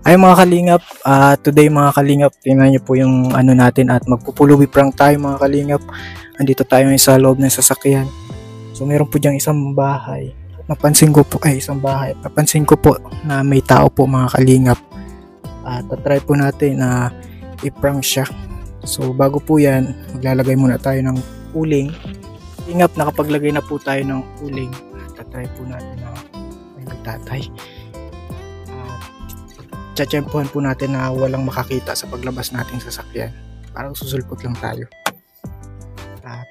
Ay mga kalingap, today mga kalingap, tingnan niyo po yung ano natin at magpupulubi prank tayo mga kalingap. Andito tayo ngayon sa loob ng sasakyan. So meron po diyang isang bahay. Napansin ko po, napansin ko po na may tao po mga kalingap. At tatry po natin na i-prank siya. So bago po yan, maglalagay muna tayo ng uling. Kalingap, nakapaglagay na po tayo ng uling. Tatry po natin na may tatay. Tsatsyempohan po natin na walang makakita sa paglabas nating sasakyan. Parang susulpot lang tayo. At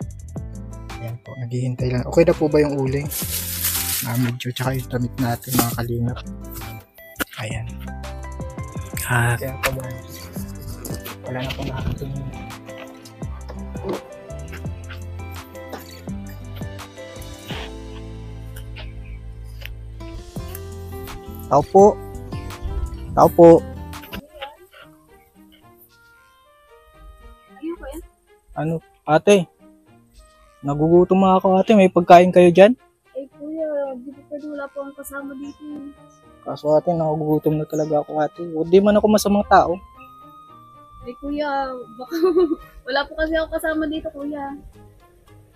ayan po, naghihintay lang. Okay na po ba yung uling? Medyo tsaka yung damit natin mga kalingap. Ayan. Ayan po ba? Wala na po nakakatingin. Tao po. Tao po. Ano, ate? Nagugutom ako ate. May pagkain kayo dyan? Eh kuya, di ba pwede wala po ang kasama dito? Kaso ate, nagugutom na talaga ako ate. Hindi man ako masamang tao. Eh kuya, baka wala po kasi ako kasama dito kuya.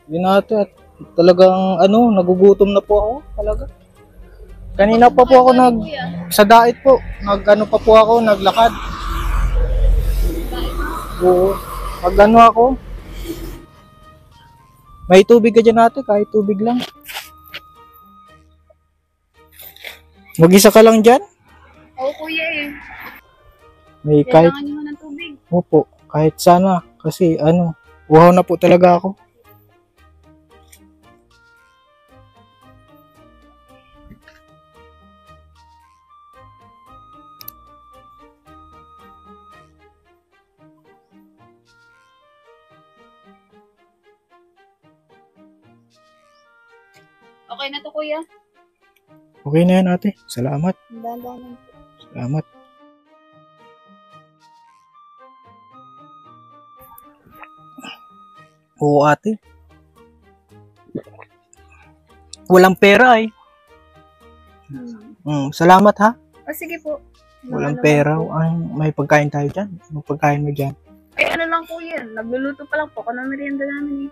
Hindi na ate. At talagang nagugutom na po ako. Talaga. Kanina pa po ako sa diet po. Pa po ako, naglakad. Oo. Ako. May tubig ka dyan ate, kahit tubig lang. Mag-isa ka lang dyan? Oo kuya eh. May kahit... Kailangan nyo ng tubig. Opo, kahit sana. Kasi uhaw na po talaga ako. Okay na to kuya. Okay na yan ate. Salamat. Dahan-dahan po. Salamat. Oo ate. Walang pera eh. Salamat ha. Sige po. Walang pera. Ay, may pagkain tayo dyan. May pagkain mo dyan. Eh ano lang po yan. Nagluluto pa lang po. Kung merienda namin eh.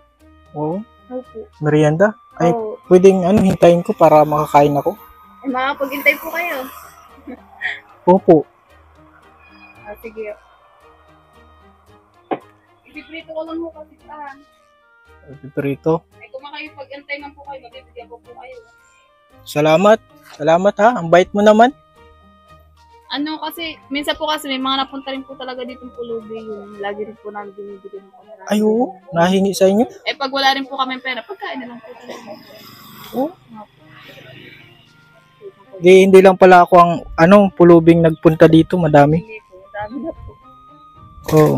Oo. Opo. Merienda? Ay, Oo. pwedeng hintayin ko para makakain ako? Eh makapag-intay po kayo. Opo. Sige. Ipiprito ko lang po kasi Prito. Eh kung makapag-intay man po kayo, mabibigyan ko po kayo. Salamat. Salamat ha. Ang bait mo naman. Kasi, minsan po kasi may mga napunta rin po talaga dito ng pulubi yun. Lagi rin po namin binibigyan ng pera. Ay, oo. Nahingi sa inyo? Eh pag wala rin po kami pera, pagkain na lang po talaga. Oo. Hindi lang pala ako ang pulubing nagpunta dito, madami. Hindi po, dami na po. Oo.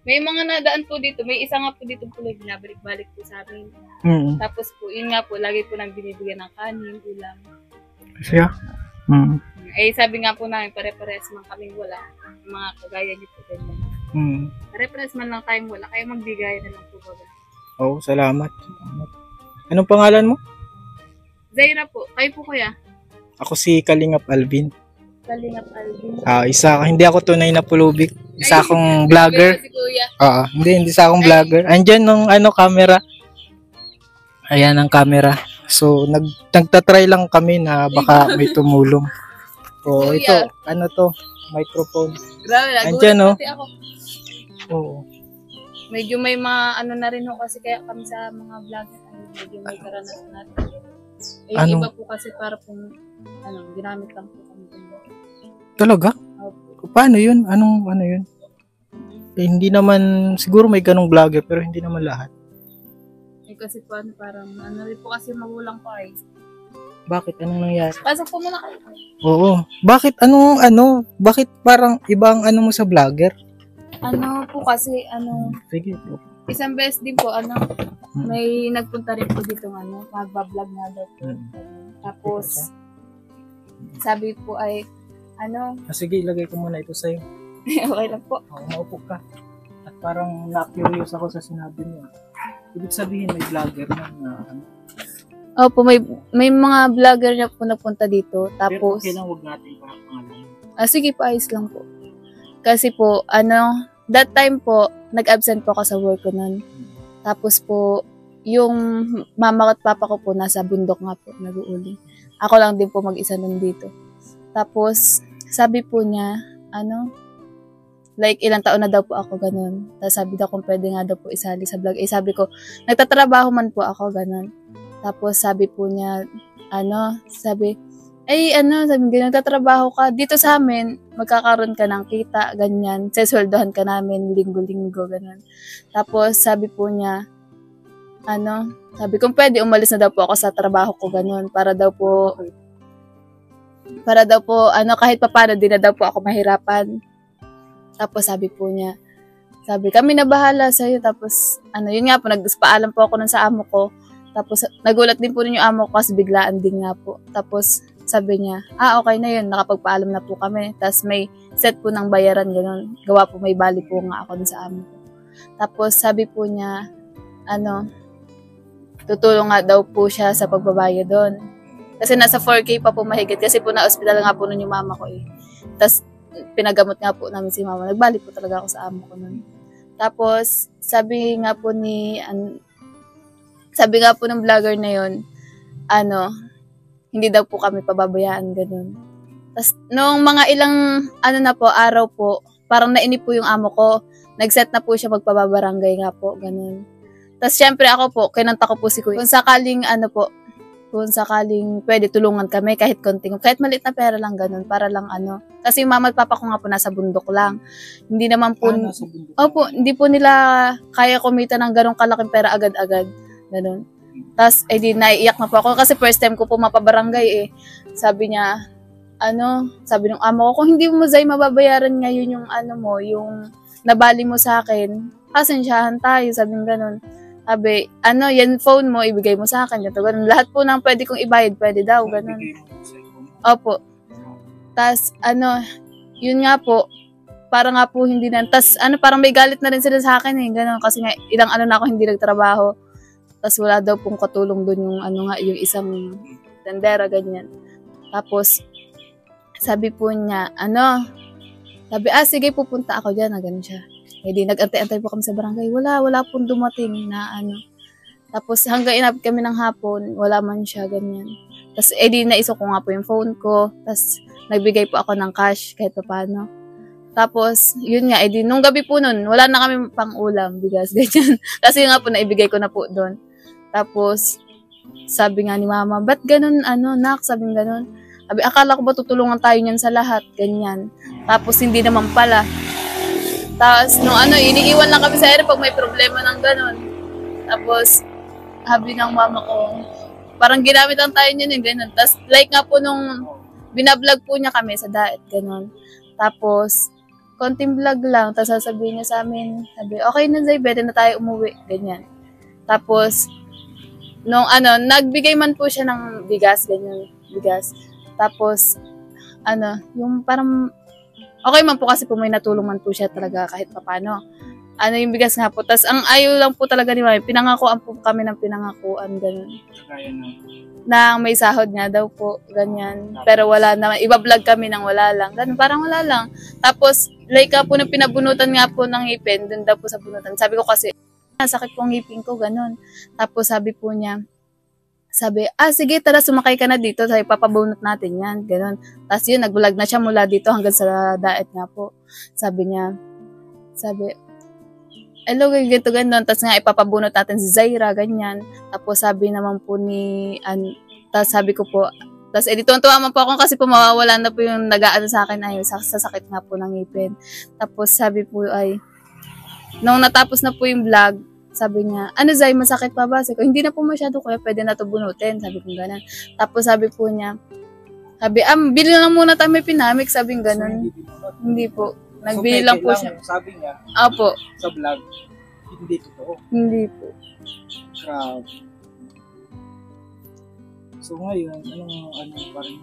May mga nadaan po dito, may isa nga po dito pulubi, nabalik-balik po sa amin. Tapos po, yun nga po, lagi po nang binibigyan ng kanin, ulam. Siya? Eh sabi nga po namin, pare-pares man kaming wala. Mga kagaya niyo po ganyan. Pare-pares man lang tayong wala, kaya magbigay na lang po ba. Oo, salamat. Anong pangalan mo? Zaira po, kayo po kuya? Ako si Kalingap Alvin. Kalingap Alvin. Hindi ako tunay na pulubik. Isa akong vlogger. Si kuya. Hindi isa akong vlogger. Andyan ng camera. Ayan ang camera. So, nagtatry lang kami na baka may tumulong. So, ito, microphone. Grabe, andyan, no? Pati ako. Oo. Medyo may na rin ho kasi kaya kami sa mga vlogger. Medyo may karanasan natin. Eh, iba po kasi para pong, ginamit lang po kami. Talaga? Paano yun? Anong yun? Eh, hindi naman, siguro may ganong vlogger, pero hindi naman lahat. Eh, kasi po, parang, rin po kasi magulang pa eh. Bakit? Anong nangyari? Pasok po muna kayo. Oo. Bakit? Bakit parang ibang mo sa vlogger? Po kasi, Sige po. isang beses din po, may nagpunta rin po dito, magbablog nga daw po. Tapos, sabi po ay, sige, ilagay ko muna ito sa'yo. okay lang po. Maupo ka. At parang na-curious ako sa sinabi mo. Ibig sabihin may vlogger na Opo, may mga vlogger na po napunta dito. Tapos, Pero kailan wag natin pangalan. sige po, ayos lang po. Kasi po, that time po, nag-absent po ako sa work ko nun. Tapos po, yung mama at papa ko po nasa bundok nga po, nag-uuli. Ako lang din po mag-isa nun dito. Tapos, sabi po niya, like ilang taon na daw po ako ganun. Tapos sabi daw kung pwede nga daw po isali sa vlog. Sabi ko, nagtatrabaho man po ako ganun. Tapos sabi po niya, sabi, nagtatrabaho ka. Dito sa amin, magkakaroon ka ng kita, ganyan. Sesweldohan ka namin, linggo-linggo, ganun. Tapos sabi po niya, sabi kung pwede, umalis na daw po ako sa trabaho ko, ganun. Para daw po, kahit papaano, di na daw po ako mahirapan. Tapos sabi po niya, kami na bahala sa'yo. Tapos, yun nga po, nagpaalam po ako nun sa amo ko. Tapos, nagulat din po rin yung amo ko kasi biglaan din nga po. Tapos, sabi niya, okay na yun, nakapagpaalam na po kami. Tapos, may set po ng bayaran, ganun. Gawa po, may bali po nga ako dun sa amo ko. Tapos, sabi po niya, tutulong nga daw po siya sa pagbabayad doon. Kasi nasa 4K pa po mahigit. Kasi po na-hospital nga po nun yung mama ko eh. Tapos, pinagamot nga po namin si mama. Nagbalik po talaga ako sa amo ko nun. Tapos, sabi nga po ng vlogger na yun, hindi daw po kami pababayaan, ganun. Tapos, noong mga ilang, araw po, parang nainip po yung amo ko. Nag-set na po siya magpababarangay nga po, ganun. Tapos, syempre ako po, kinanta ko po si Kuya. Kung sakaling pwede tulungan kami kahit konting, kahit maliit na pera lang ganun, para lang Kasi yung mama at papa ko nga po nasa bundok lang. Hindi naman po, hindi po nila kaya kumita ng ganun kalaking pera agad-agad. Ganun. Tapos, naiiyak na po ako kasi first time ko po mapabarangay eh. Sabi niya, sabi ng amo ko, kung hindi mo Zay mababayaran ngayon yung yung nabali mo sa akin, pasensyahan tayo, sabi ng ganun. Sabi, yan phone mo, ibigay mo sa akin. Ganun. Lahat po nang pwede kong ibayad, pwede daw. Ganun. Opo. Tapos, yun nga po, parang nga po hindi na. Tapos, parang may galit na rin sila sa akin eh. Ganun. Kasi nga, ilang na ako hindi nagtrabaho. Tapos, wala daw pong katulong doon yung, yung isang tendera, ganyan. Tapos, sabi po niya, sabi, sige, pupunta ako dyan. Ganun siya. Nag-antay-antay po kami sa barangay. Wala pong dumating na Tapos hanggang inabot kami ng hapon, wala man siya, ganyan. Tapos naisok ko nga po yung phone ko. Tapos nagbigay po ako ng cash kahit paano. Tapos, yun nga, nung gabi po nun, wala na kami pang ulam, bigas, ganyan. Kasi nga po, naibigay ko na po doon. Tapos, sabi nga ni mama, ba't ganun, nak, sabi ganun. Sabi, akala ko ba tutulungan tayo niyan sa lahat, ganyan. Tapos, hindi naman pala. Tapos, iniiwan lang kami sa ere pag may problema ng gano'n. Tapos, sabi ng mama ko, parang ginamit lang tayo niyan, gano'n. Tapos, like nga po nung binablog po niya kami sa diet, gano'n. Tapos, konting vlog lang, tapos sasabihin niya sa amin, sabi, okay na Zay, pwede na tayo umuwi, ganyan. Tapos, nung nagbigay man po siya ng bigas, ganyan, bigas. Tapos, yung parang, okay man po kasi po may natulong man po siya talaga kahit papano. Yung bigas nga po. Tapos ang ayaw lang po talaga ni Mami, pinangakuan po kami ng pinangakuan, ganun. Na may sahod nga daw po, ganyan. Pero wala naman, iba-vlog kami ng wala lang. Ganun, parang wala lang. Tapos, like po nung pinabunutan nga po ng ngipin, dun daw po sa bunutan. Sabi ko kasi, sakit po ang ngipin ko, ganun. Tapos sabi po niya, sige, tara, sumakay ka na dito. Sabi, papabunot natin yan. Ganun. Tapos yun, nag-vlog na siya mula dito hanggang sa daet nga po. Sabi niya, hello, ganito, ganun. Tapos nga, ipapabunot natin si Zaira, ganyan. Tapos sabi naman po tapos sabi ko po, tapos tuwan-tuwa man po ako kasi po mawawala na po yung nag-aano sa akin ay sa sakit nga po ng ngipin. Tapos sabi po nung natapos na po yung vlog, sabi niya, Zay, masakit pa ba? Sabi ko, hindi na po masyado kuya, pwede na ito bunutin. Sabi ko gano'n. Tapos sabi po niya, bili lang muna tayo may pinamik, sabi nga gano'n. Hindi po. Nagbili lang po siya. Sabi niya, Apo. Sa vlog, hindi totoo. Hindi po. Grabe. So ngayon, parang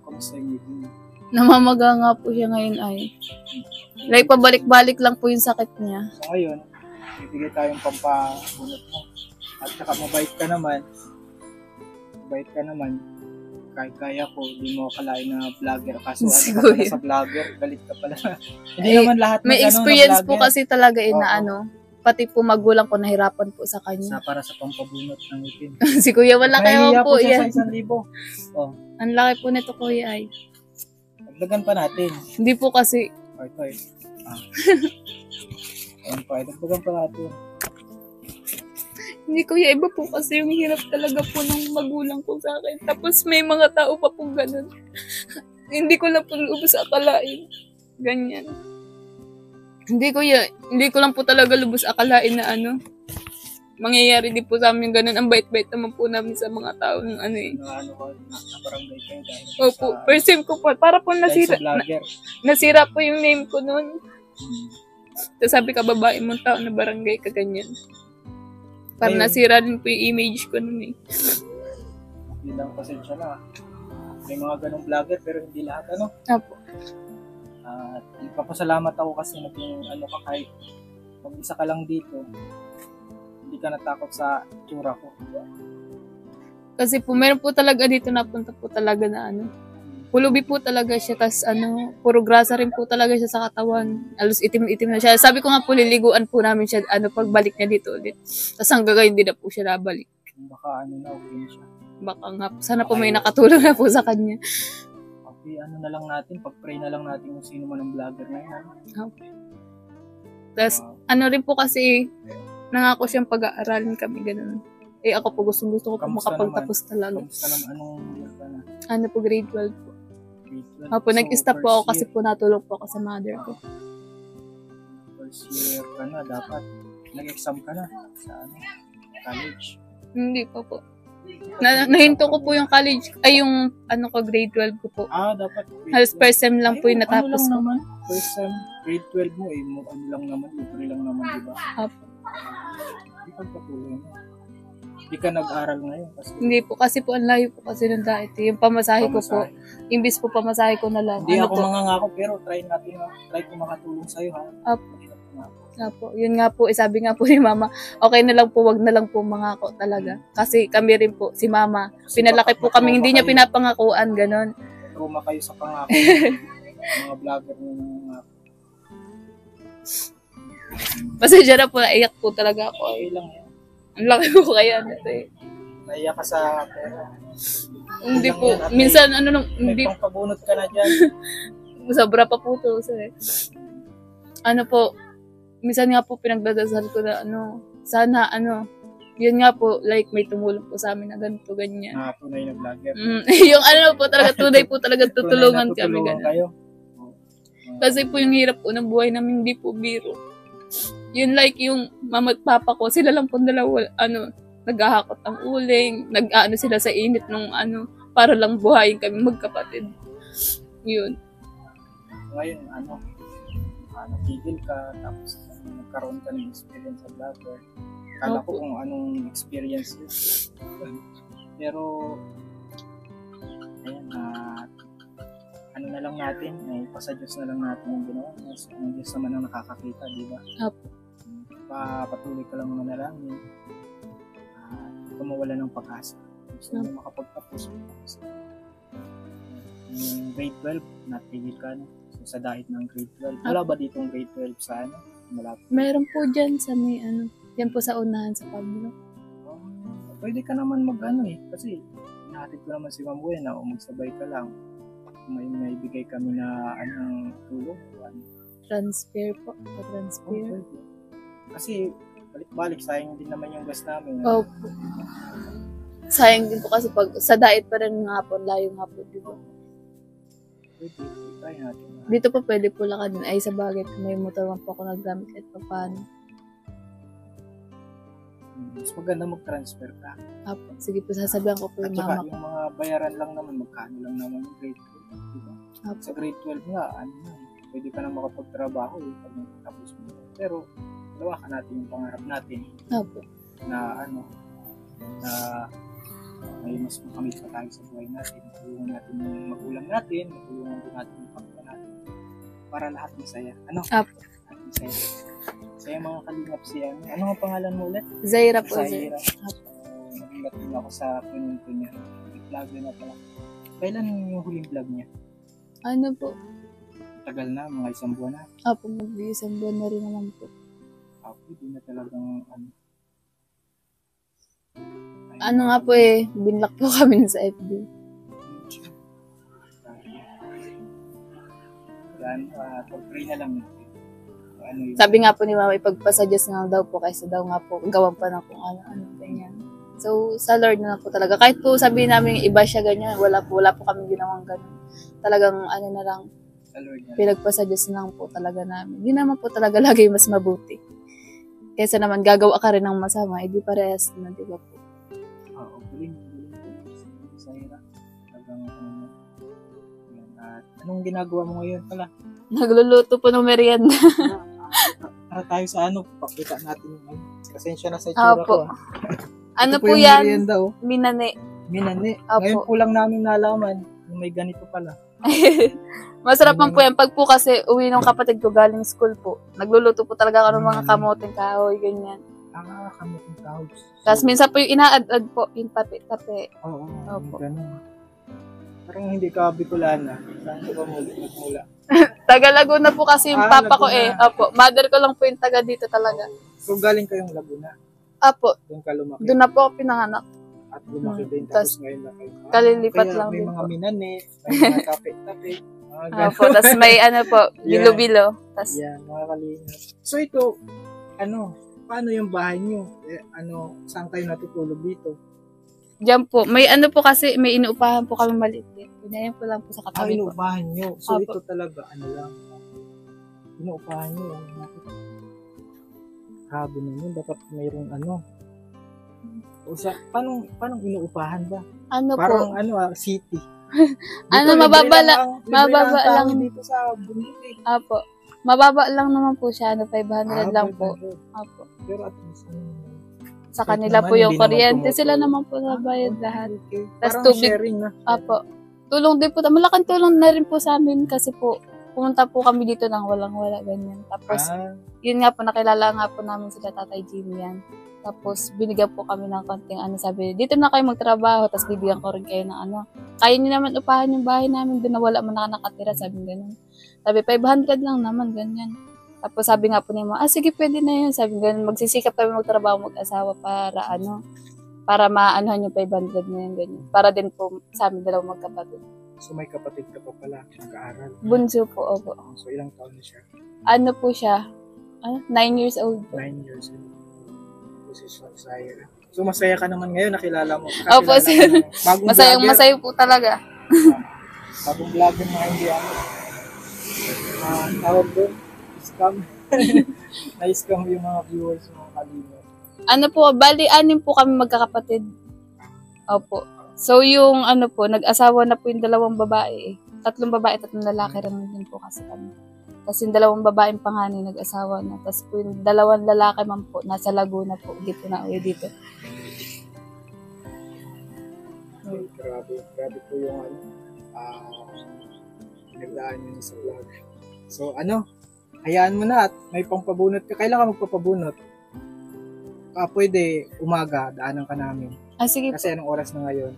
kamusta yung ngipin? Namamaga nga po siya ngayon ay. Like, pabalik-balik lang po yung sakit niya. So ngayon, bibigay tayong pampabunot mo. At saka mabait ka naman. bait ka naman. Kahit kaya ko, di mo akalain na vlogger. Kaso ano ka Siguro pala yun. sa vlogger, galit ka pala. Hindi Eh, naman lahat May ng experience po vlogger. kasi talaga Oo. na ano, pati po magulang ko nahirapan po sa kanya. Para sa pampabunot ng itim. Si Kuya wala kayo Mahihiya po siya yan. sa 1,000. Oh, Ang laki po nito Kuya ay. dagdagan pa natin. Hindi po kasi, Okay. Ayan pa, dagdagan pa natin. hindi Kuya, iba po kasi yung hirap talaga po ng magulang ko sa akin. Tapos may mga tao pa po ganun. Hindi ko lang po lubos akalain. Ganyan. Hindi ko lang po talaga lubos akalain na ano, mangyayari din po sa amin ganun. Ang bait-bait naman po namin sa mga tao ng ano eh. Na ano ko, na barangay kayo dahil Opo, first time ko po, para po dahil nasira, sa vlogger. nasira po yung name ko noon. Tapos sabi ka, babae mong tao na barangay ka ganyan. Para Ayun. nasira din po yung image ko noon eh. Hindi lang pasensya na. May mga ganong vlogger pero hindi lahat ano. Opo. At ipapasalamat ako kasi naging ano ka kahit mag-isa ka lang dito. Hindi ka natakot sa tsura ko. Kasi po, meron po talaga dito napunta po talaga na ano. Pulubi po talaga siya, tas ano, puro grasa rin po talaga siya sa katawan. Alos itim-itim na siya. Sabi ko nga po, liliguan po namin siya, ano, pagbalik niya dito ulit. Tas hanggang ngayon, hindi na po siya nabalik. Baka ano na, okay na siya. Baka nga po, sana po may nakatulong na po sa kanya. Okay, ano na lang natin, pag-pray na lang natin kung sino man ang vlogger na yan. Okay. Tas, ano rin po kasi, nangako siyang pag-aaralin kami, ganun. Eh ako po, gusto ko po Kamusta makapagtapos talaga. Kamusta naman, anong year ka na? Ano po, grade 12 po. Grade 12? Opo, So, nag-stop po ako first kasi po natulog po ako sa mother ko. First year ka na, dapat nag-exam ka na sa ano, college. Hindi pa po. Nahinto ko po yung college, ay yung ano ko, grade 12 ko po. Dapat grade Halos 12. first sem lang po yung Ano natapos lang ko. naman, first sem, grade 12 mo ano lang naman, libre lang naman, di ba? Opo. Hindi ka patuloy na. Hindi ka nag-aral ngayon kasi Hindi po, kasi po ang layo po kasi ng dahil. Yung pamasahe ko po, pamasahe. imbis po pamasahe ko na lang. Hindi Ano ako po? mangangako pero try ko makatulong sa'yo ha. Opo. Opo. Yun nga po, sabi nga po ni mama, okay na lang po, wag na lang po mangako talaga. Kasi kami rin po, si mama, Kasi pinalaki po baka kami, hindi niya kayo. pinapangakuan, ganon. Trauma kayo sa pangako. Mga vlogger ng mga Pasensya na po, naiyak po talaga ako. okay lang yan. Ang laki po kaya natin. Naiyak ka sa pera. Hindi Lang po, yan, at minsan ano nung, May hindi, pangpabunot ka na dyan. sobra pa po to. Ano po, minsan nga po pinagdadasal ko na ano, sana ano, yun nga po, like may tumulong po sa amin na ganito, ganyan. Tunay na vlogger. Yung ano po talaga, tunay po talaga tutulungan kami. Tutulungan Ganun. kayo. Kasi po yung hirap po ng buhay namin, hindi po biro. Yun like yung mama at papa ko, sila lang po dalawa, ano, naghahakot ng uling, nag-ano sila sa init nung ano, para lang buhayin kami magkapatid. Yun. Ngayon, natigil ka, tapos nagkaroon ka ng experience sa vlogger. Kala ko Opo. kung anong experience yun. Pero, ayan, ano na lang natin, ipasa Diyos na lang natin yung ginawa. Ang Diyos naman ang nakakakita, di ba? Opo. Patuloy ka lang manalangin. Kung mawala ng pag-asa. Gusto mo makapagtapos. Grade 12, natigil ka na. So, sa dahit ng grade 12. Wala ba ditong grade 12 sa ano? Malapit. Meron po dyan sa may ano, yan po sa unahan sa Pablo. Pwede ka naman mag-ano kasi nahatid ko naman si Ma'am Buena o magsabay ka lang. May bigay kami na anong tulong. Transfer po. Transfer. Pwede. Kasi balik-balik, sayang din naman yung gas namin. Opo. Sayang din po kasi pag sa diet pa rin nga po, layo nga po, di ba? Pwede, try natin. Dito po pwede po lakad din. Ay, sa bagay, may motor lang po ako naggamit kahit pa paano. Mas maganda mag-transfer ka. Apo, sige po, sasabihan ko po At yung saka mama ko. yung mga bayaran lang naman, magkano lang naman yung grade 12. Diba? Apo. Sa grade 12 nga, pwede ka na makapagtrabaho pag tapos mo. Pero, lawakan natin yung pangarap natin Apo. na na may mas makamit pa tayo sa buhay natin. Matulungan natin yung magulang natin, matulungan din natin yung pamilya natin. Para lahat masaya. Apo. Lahat masaya. Saya mga kalingap siya. Ano ang pangalan mo ulit? Zaira po. Zaira. Zaira. Apo. Maging dating ako sa pinunto niya. Vlog na pala. Kailan yung huling vlog niya? Ano po? Tagal na, mga isang buwan na. Apo, mag-isang buwan na rin naman po. Ako, di na talagang ano. Ano nga po binlock po kami sa FB. Yan, pag-pray na lang. Ano yun? Sabi nga po ni Mama, ipagpasuggest nga daw po kaysa daw nga po gawan pa na kung ano, ganyan. So, sa Lord na lang po talaga. Kahit po sabihin namin iba siya ganyan, wala po kami ginawang ganun. Talagang ano na lang, Sa Lord na. pinagpasuggest na lang po talaga namin. Hindi naman po talaga lagi mas mabuti. Kaysa naman gagawa ka rin ng masama, di parehas na, di ba po? Oo, galing sa hirap. Talagang ano. Yan. At anong ginagawa mo ngayon pala? Nagluluto po ng merienda. Para tayo sa ano, pakita natin yung ano. Pasensya na sa itsura Opo. ko. Ano Ito po yung yan? merienda, oh. Minane. Minani. Opo. Ngayon po lang namin nalaman na may ganito pala. Masarap man po yan. Pag po kasi uwi ng kapatid ko galing school po, nagluluto po talaga ako ng mga kamoting kahoy, ganyan. Kami yung tawag. Tapos minsan po yung ina-add po, yung tape. Oo, Opo. ganun. Parang hindi ka Bicolana. Saan ka ba nagmula? Taga Laguna po kasi yung papa ko Laguna. Opo. Mother ko lang po yung taga dito talaga. So galing kayong Laguna. Opo. Doon ka lumaki. Doon na po ako pinanganak. At lumaki din. Tas, Tapos ngayon na kayo. kalilipat Kaya lang may din mga po. minane, may mga tape-tape. Mga ganun. Opo. Tapos may ano po, Yeah. bilo-bilo. Tapos, Yan, mga kalingap. So ito, paano yung bahay nyo? Saan kayo natutulog dito? dyan po. May ano po kasi, may inuupahan po kami maliit. Ganyan po lang po sa katabi po. Inuupahan nyo. So Opo. ito talaga, lang. Inuupahan nyo. Habo naman, dapat mayroong O sa, paano inuupahan ba? Ano Parang po? city. Ano, libre mababa mababa lang. lang dito sa bundok eh. Opo. Mababa lang naman po siya. 500 lang po. 500. Opo. Pero at least Sa Kahit kanila naman, po yung hindi naman kuryente. tumutulong. Sila naman po nabayad lahat. Okay. Tas Parang tubig. sharing na. Opo. Tulong din po. Malaking tulong na rin po sa amin kasi po pumunta po kami dito ng walang-wala ganyan. Tapos, yun nga po, nakilala nga po namin sila Tatay Jimmy yan. Tapos, binigyan po kami ng konting sabi, dito na kayo magtrabaho, tapos bibigyan ko rin kayo ng kaya niyo naman upahan yung bahay namin, doon na wala mo nakatira, sabi ganun. Sabi, 500 lang naman, ganyan. Tapos sabi nga po niya, sige, pwede na yun. Sabi ganun, magsisikap kami magtrabaho, mag-asawa para para maanohan yung 500 na yun, ganyan. Para din po sa amin dalawang magkapatid. So may kapatid ka pa pala, nag-aaral. Bunso po, opo. So ilang taon na siya? Ano po siya? 9 years old po. 9 years old. Position Zaira. So masaya ka naman ngayon, nakilala mo. Opo, sir. Masayang po talaga. Bagong vlogger mga hindi tawag doon, scam. Na-scam yung mga viewers, mga kalino. Ano po, bali, 6 po kami magkakapatid. Opo. So, yung nag-asawa na po yung 2 babae. 3 babae, 3 lalaki rin din po kasi kami. Tapos yung 2 babaeng panganay nag-asawa na. Tapos po yung 2 lalaki man po, nasa Laguna po. Dito na uwi dito. Ay, grabe po yung nagdaan yun sa vlog. So hayaan mo na at may pangpabunot ka. Kailan ka magpapabunot? Pwede umaga, daanan ka namin. Sige Kasi anong oras na ngayon?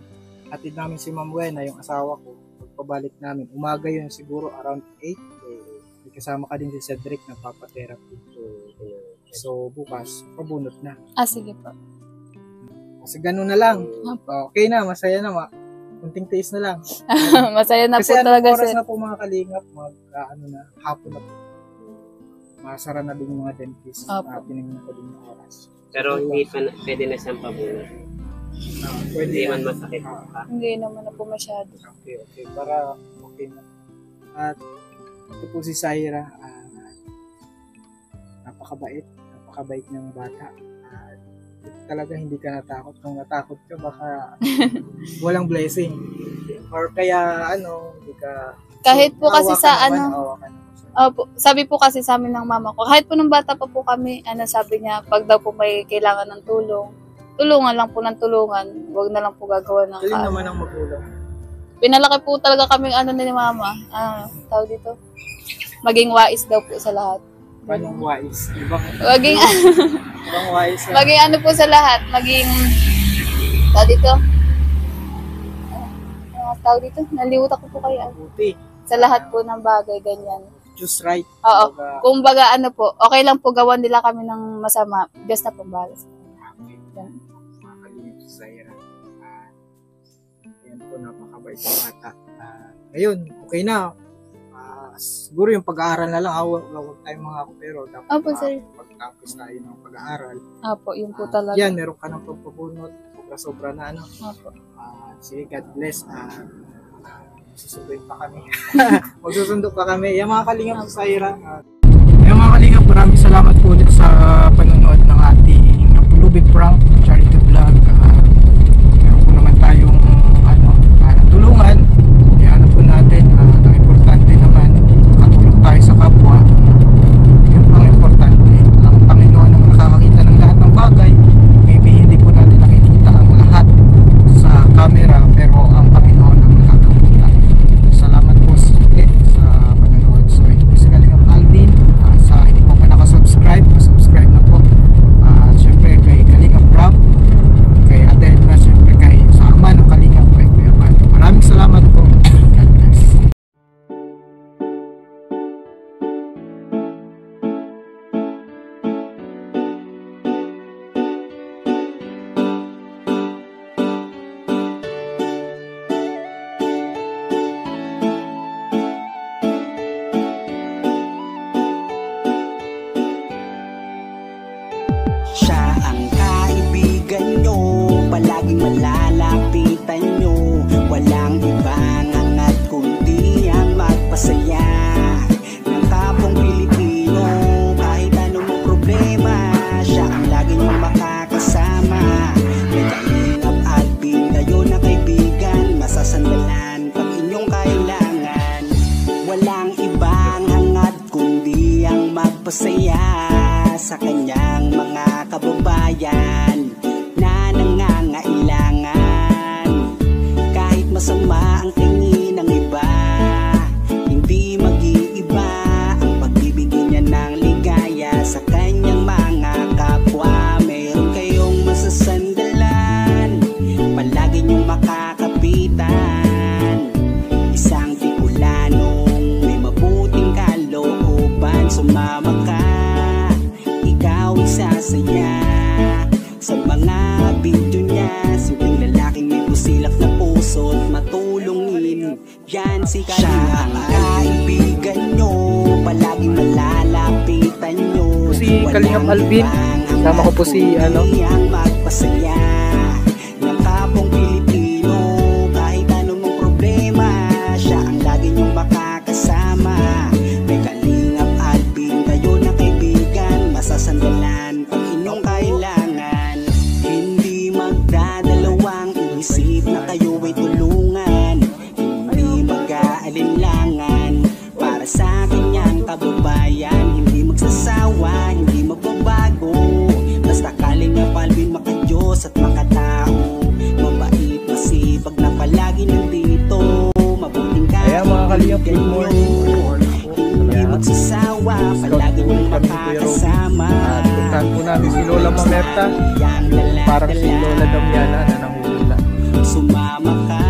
Hatid namin si Ma'am Wena, yung asawa ko. Pagpabalik namin, umaga yun siguro around 8. May kasama ka din si Cedric na papatherapy. So bukas, pabunot na. sige po. Kasi ganun na lang. Okay na, masaya na. Kunting tiis na lang. Masaya na Kasi po talaga, oras sir. na po mga kalingap, hapon na po. Masara na din yung mga dentist. Opo. Tinignan ko din yung oras. Pero hindi pa pwede na siyang pabunot. Pwede Hindi yan. man masakit pa. Hindi naman na po masyado. Okay. Para okay na. At ito po si Zaira. Napakabait ng bata. Talaga hindi ka natakot. Kung natakot ka, baka walang blessing. Or kaya hindi ka... Kahit po kasi awa ka sa naman, awa ka naman. Opo, sabi po kasi sa amin ng mama ko, kahit po nung bata pa po kami, sabi niya, pag daw po may kailangan ng tulungan lang po ng tulungan, huwag na lang po gagawa ng Galing naman ang magulang. Pinalaki po talaga kami ni mama, tawag dito, maging wais daw po sa lahat. Paano wise? Ibang Maging wise. maging po sa lahat, maging Tawag dito. Tawag dito. Nalimutan ko po kayo. Buti. Sa lahat po ng bagay, ganyan. Just right. Oo. Kumbaga, Kumbaga ano po, okay lang po gawan nila kami ng masama. Diyos na po bahala sa kanila. Ganun. mga kalingap sa Zaira. Ayan po, napakabait ng bata. Ngayon, okay na. Siguro yung pag-aaral na lang, huwag tayong mga ako, pero dapat Opo, sir. pagtapos tayo ng pag-aaral. Opo, yun po talaga. Yan, meron ka ng pagpabunot. Sobra-sobra na ano. Opo. Sige, God bless. Susunduin pa kami. Magsusundo pa kami. Yung mga kalingap sa Zaira. Yung mga kalingap, maraming salamat po ulit sa panonood ng ating Pulubi Prank Charity Vlog. Meron po naman tayong tulungan. Kaya ano po natin, ang importante naman, katulong tayo sa kapwa. Yun ang importante. Ang Panginoon ang nakakakita ng lahat ng bagay. Maybe hindi po natin nakikita ang lahat sa camera, pero ang Panginoon ang nakakakita. Salamat po sa panonood. So ito po si Kalingap Alvin. Sa hindi po pa nakasubscribe, subscribe na po. Siyempre kay Kalingap Rob, kay Ate Edna, siyempre kay sa ama ng Kalingap, kay Kuya Bal. Maraming salamat po. God bless. Siya ang kaibigan nyo, palaging malalapitan nyo. Walang ibang angat kundi ang magpasaya ng kapong Pilipino. Kahit anong problema, siya ang lagi nyong makakasama. May Kalingap Alvin, kayo na kaibigan, masasandalan pag inyong kailangan. Walang ibang hangat kundi ang magpasaya sa kanyang mga kababayan na nangangailangan. Kahit masama ang tingin ng iba, hindi mag-iiba ang pagbibigay niya ng ligaya sa kanyang mga kapwa. Meron kayong masasandalan, palagi niyong makakapitan. Isang Bicolanong may mabuting kalooban, sumama ka, ikaw isasaya sa mga video niya. Simpleng lalaking may busilak na puso't matulungin, yan si Kalingap. Siya ang kaibigan nyo, palaging malalapitan nyo. Si Kalingap Alvin, kasama ko po si ang magpasaya ng kapong Pilipino. Kahit anong problema, siya ang lagi nyong makakasama. May Kalingap Alvin, kayo na kaibigan, masasandalan pag inyong kailangan. Hindi magdadalawang isip na kayo ay tulungan. Hindi mag-aalinlangan para sa kanyang kababayan. Hindi magsasawa, hindi magbabago. Basta Kalingap Alvin, makadiyos at makatao. Mabait, masipag na palagi nandito. Mabuting Kaya mga Kalingap, good kaibigan morning. nyo. Hindi magsasawa, palagi niyong makakasama. Puntahan po namin si Lola Mamerta. Parang si Lola Damiana na nanguhula. Sumama ka,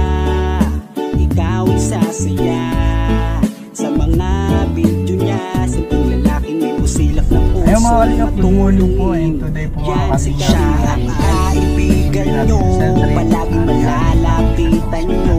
ikaw isasaya sa mga video niya. Simpleng lalaking may busilak na puso. Ayun mga Kalingap, tumulong po. And today po mga Yan si Kalingap, siya ang kaibigan nyo, palaging malalapitan nyo.